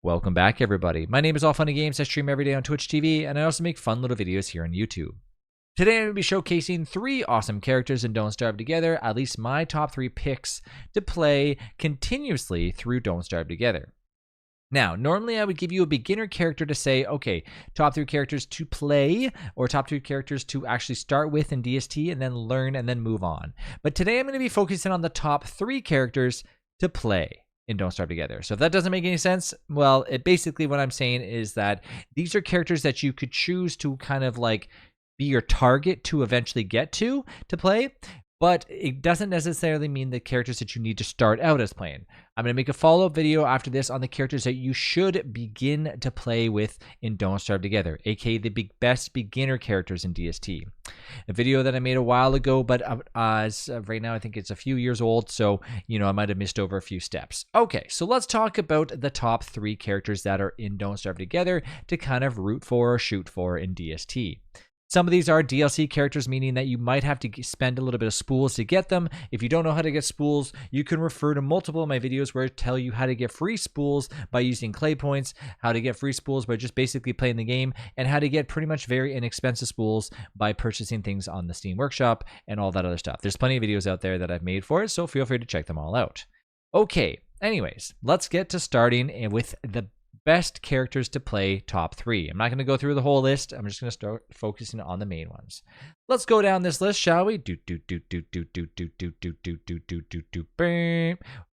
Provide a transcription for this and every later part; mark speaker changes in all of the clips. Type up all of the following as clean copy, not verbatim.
Speaker 1: Welcome back, everybody. My name is All Funny Games. I stream every day on Twitch TV, and I also make fun little videos here on YouTube. Today, I'm going to be showcasing 3 awesome characters in Don't Starve Together, at least my top 3 picks to play continuously through Don't Starve Together. Now, normally I would give you a beginner character to say, okay, top 3 characters to play, or top 3 characters to actually start with in DST and then learn and then move on. But today I'm going to be focusing on the top 3 characters to play in Don't Starve Together. So if that doesn't make any sense, well, basically what I'm saying is that these are characters that you could choose to kind of like be your target to eventually get to play, but it doesn't necessarily mean the characters that you need to start out as playing. I'm going to make a follow-up video after this on the characters that you should begin to play with in Don't Starve Together, aka the best beginner characters in DST. A video that I made a while ago, but as of right now, I think it's a few years old, so, I might have missed over a few steps. Okay, so let's talk about the top 3 characters that are in Don't Starve Together to kind of root for or shoot for in DST. Some of these are DLC characters, meaning that you might have to spend a little bit of spools to get them. If you don't know how to get spools, you can refer to multiple of my videos where I tell you how to get free spools by using clay points, how to get free spools by just basically playing the game, and how to get pretty much very inexpensive spools by purchasing things on the Steam Workshop and all that other stuff. There's plenty of videos out there that I've made for it, so feel free to check them all out. Okay, anyways, let's get to starting with the best characters to play top 3. I'm not going to go through the whole list. I'm just going to start focusing on the main ones. Let's go down this list, shall we?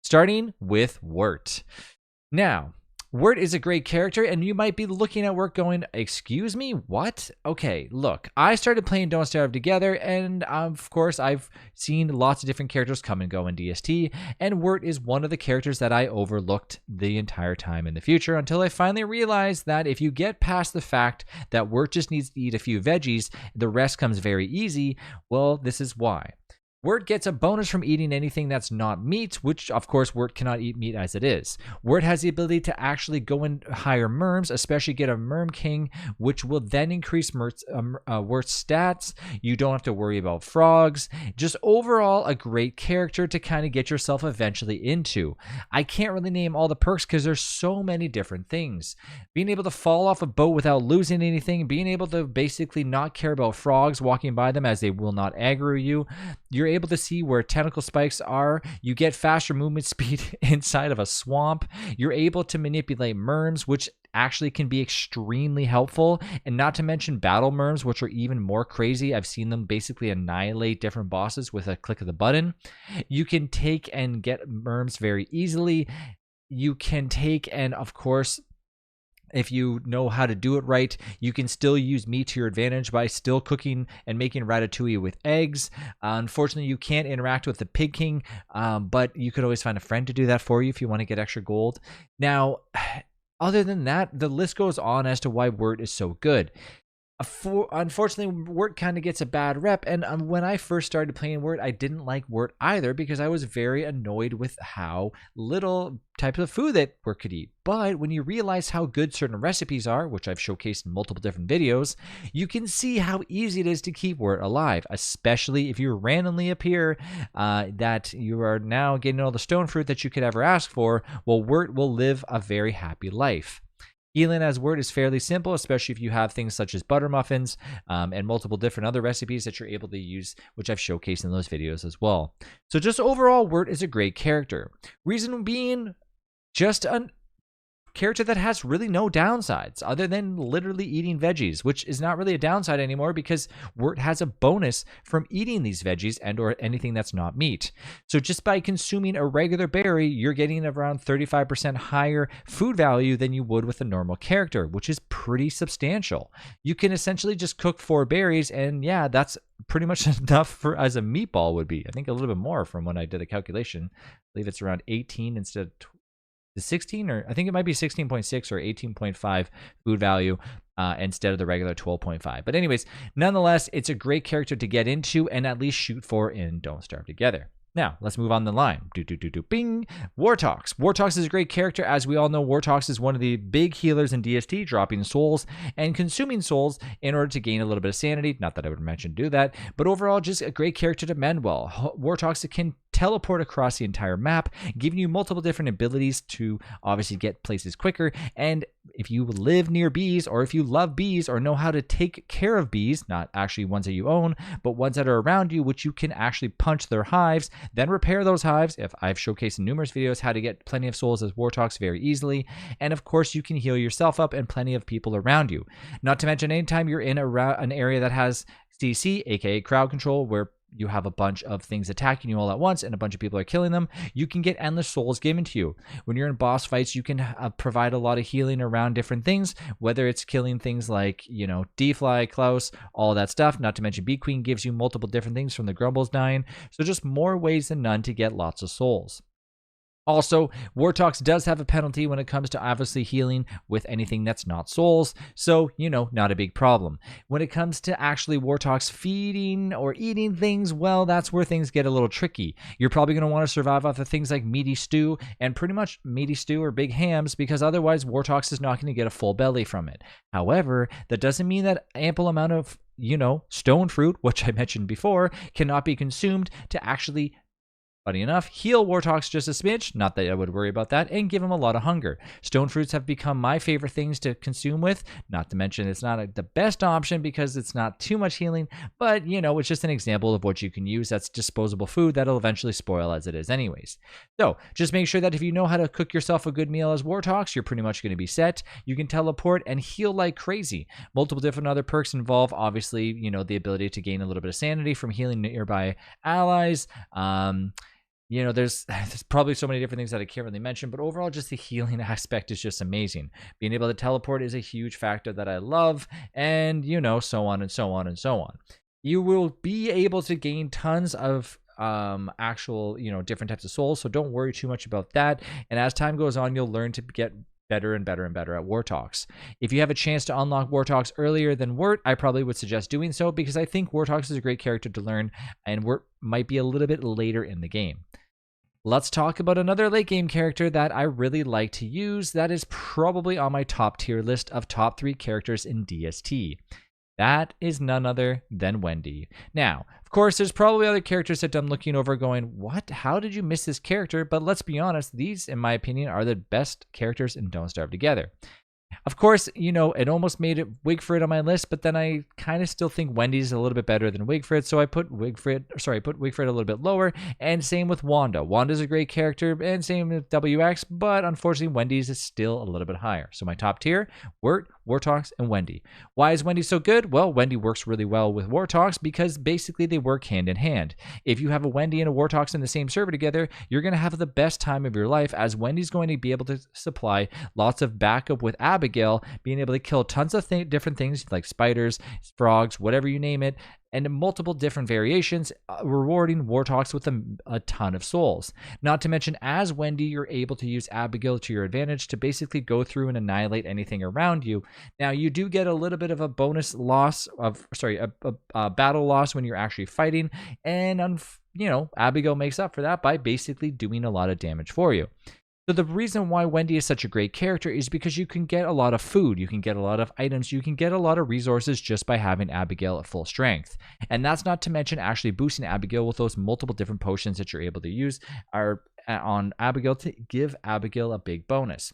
Speaker 1: Starting with Wort. Now, Wort is a great character, and you might be looking at Wort going, excuse me, what? Okay, look, I started playing Don't Starve Together, and of course, I've seen lots of different characters come and go in DST, and Wort is one of the characters that I overlooked the entire time in the future until I finally realized that if you get past the fact that Wort just needs to eat a few veggies, the rest comes very easy. Well, this is why. Wort gets a bonus from eating anything that's not meat, which, of course, Wort cannot eat meat as it is. Wort has the ability to actually go and hire merms, especially get a merm king, which will then increase Wurt's stats. You don't have to worry about frogs. Just overall, a great character to kind of get yourself eventually into. I can't really name all the perks because there's so many different things. Being able to fall off a boat without losing anything, being able to basically not care about frogs walking by them as they will not aggro you. You're able to see where tentacle spikes are. You get faster movement speed inside of a swamp. You're able to manipulate merms, which actually can be extremely helpful, and not to mention battle merms, which are even more crazy. I've seen them basically annihilate different bosses with a click of the button. You can take and get merms very easily. You can take and, of course, if you know how to do it right, you can still use meat to your advantage by still cooking and making ratatouille with eggs. Unfortunately, you can't interact with the Pig King, but you could always find a friend to do that for you if you want to get extra gold. Now, other than that, the list goes on as to why Wort is so good. Unfortunately, Wort kind of gets a bad rep, and when I first started playing Wort, I didn't like Wort either because I was very annoyed with how little types of food that Wort could eat. But when you realize how good certain recipes are, which I've showcased in multiple different videos, you can see how easy it is to keep Wort alive, especially if you randomly appear that you are now getting all the stone fruit that you could ever ask for. Well, Wort will live a very happy life. Healing as Wort is fairly simple, especially if you have things such as butter muffins and multiple different other recipes that you're able to use, which I've showcased in those videos as well. So just overall, Wort is a great character. Reason being, just a character that has really no downsides other than literally eating veggies, which is not really a downside anymore because Wort has a bonus from eating these veggies and or anything that's not meat. So just by consuming a regular berry, you're getting around 35% higher food value than you would with a normal character, which is pretty substantial. You can essentially just cook 4 berries, and yeah, that's pretty much enough for as a meatball would be. I think a little bit more from when I did a calculation. I believe it's around 18 instead of 16, or I think it might be 16.6 or 18.5 food value instead of the regular 12.5. But anyways, nonetheless, it's a great character to get into and at least shoot for in Don't Starve Together. Now, let's move on the line. Bing. Wartox. Wartox is a great character. As we all know, Wartox is one of the big healers in DST, dropping souls and consuming souls in order to gain a little bit of sanity. Not that I would mention do that, but overall, just a great character to mend well. Wartox can teleport across the entire map, giving you multiple different abilities to obviously get places quicker. And if you live near bees, or if you love bees or know how to take care of bees, not actually ones that you own, but ones that are around you, which you can actually punch their hives, then repair those hives. If I've showcased in numerous videos how to get plenty of souls as Wartox very easily. And of course, you can heal yourself up and plenty of people around you. Not to mention, anytime you're in an area that has CC, aka crowd control, where you have a bunch of things attacking you all at once and a bunch of people are killing them, you can get endless souls given to you. When you're in boss fights, you can provide a lot of healing around different things, whether it's killing things like, D-Fly, Klaus, all that stuff. Not to mention, Bee Queen gives you multiple different things from the Grumbles dying. So just more ways than none to get lots of souls. Also, Wartox does have a penalty when it comes to obviously healing with anything that's not souls, so, not a big problem. When it comes to actually Wartox feeding or eating things, well, that's where things get a little tricky. You're probably going to want to survive off of things like meaty stew, and pretty much meaty stew or big hams, because otherwise Wartox is not going to get a full belly from it. However, that doesn't mean that ample amount of, stone fruit, which I mentioned before, cannot be consumed to actually, funny enough, heal Wartox just a smidge, not that I would worry about that, and give him a lot of hunger. Stone fruits have become my favorite things to consume with, not to mention it's not the best option because it's not too much healing, but, it's just an example of what you can use that's disposable food that'll eventually spoil as it is anyways. So, just make sure that if you know how to cook yourself a good meal as Wartox, you're pretty much going to be set. You can teleport and heal like crazy. Multiple different other perks involve, obviously, the ability to gain a little bit of sanity from healing nearby allies. There's probably so many different things that I can't really mention, but overall, just the healing aspect is just amazing. Being able to teleport is a huge factor that I love, and, so on and so on and so on. You will be able to gain tons of actual, different types of souls, so don't worry too much about that. And as time goes on, you'll learn to get better and better and better at Wartox. If you have a chance to unlock Wartox earlier than Wort, I probably would suggest doing so, because I think Wartox is a great character to learn, and Wort might be a little bit later in the game. Let's talk about another late game character that I really like to use that is probably on my top tier list of top 3 characters in DST. That is none other than Wendy. Now, of course, there's probably other characters that I'm looking over going, what? How did you miss this character? But let's be honest, these, in my opinion, are the best characters in Don't Starve Together. Of course, it almost made it Wigfrid on my list, but then I kind of still think Wendy's a little bit better than Wigfrid, so I put Wigfrid a little bit lower, and same with Wanda. Wanda's a great character, and same with WX, but unfortunately, Wendy's is still a little bit higher. So my top tier, Wort, Wartox, and Wendy. Why is Wendy so good? Well, Wendy works really well with Wartox because basically they work hand in hand. If you have a Wendy and a Wartox in the same server together, you're going to have the best time of your life, as Wendy's going to be able to supply lots of backup with Abigail, being able to kill tons of different things like spiders, frogs, whatever you name it, and multiple different variations, rewarding Wartox with a ton of souls. Not to mention, as Wendy, you're able to use Abigail to your advantage to basically go through and annihilate anything around you. Now, you do get a little bit of a bonus loss of, a battle loss when you're actually fighting, and Abigail makes up for that by basically doing a lot of damage for you. So the reason why Wendy is such a great character is because you can get a lot of food, you can get a lot of items, you can get a lot of resources just by having Abigail at full strength. And that's not to mention actually boosting Abigail with those multiple different potions that you're able to use on Abigail to give Abigail a big bonus.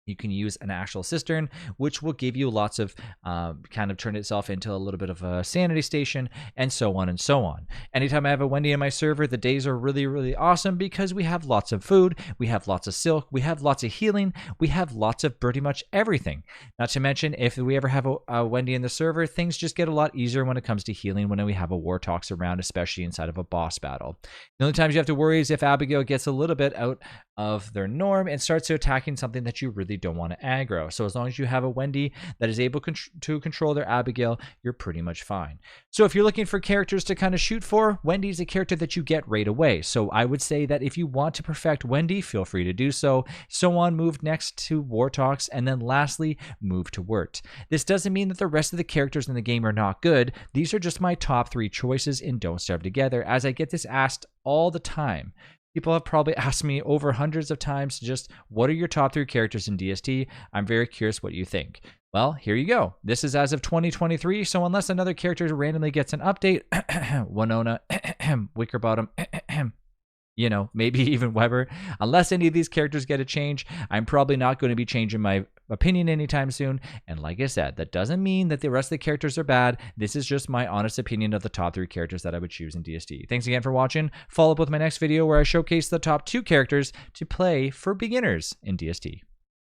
Speaker 1: You can use an actual cistern, which will give you lots of kind of turn itself into a little bit of a sanity station, and so on and so on. Anytime I have a Wendy in my server, the days are really, really awesome because we have lots of food, we have lots of silk, we have lots of healing, we have lots of pretty much everything. Not to mention, if we ever have a Wendy in the server, things just get a lot easier when it comes to healing when we have a Wartox around, especially inside of a boss battle. The only times you have to worry is if Abigail gets a little bit out of their norm and starts to attacking something that you really don't want to aggro. So as long as you have a Wendy that is able to control their Abigail, you're pretty much fine. So if you're looking for characters to kind of shoot for, Wendy's a character that you get right away. So I would say that if you want to perfect Wendy, feel free to do so. So on, move next to Wartox, and then lastly, move to Wort. This doesn't mean that the rest of the characters in the game are not good. These are just my top 3 choices in Don't Starve Together, as I get this asked all the time. People have probably asked me over hundreds of times just, what are your top 3 characters in DST? I'm very curious what you think. Well, here you go. This is as of 2023, so unless another character randomly gets an update, Winona, Wickerbottom, maybe even Weber. Unless any of these characters get a change, I'm probably not going to be changing my opinion anytime soon. And like I said, that doesn't mean that the rest of the characters are bad. This is just my honest opinion of the top 3 characters that I would choose in DSD. Thanks again for watching. Follow up with my next video where I showcase the top 2 characters to play for beginners in DSD.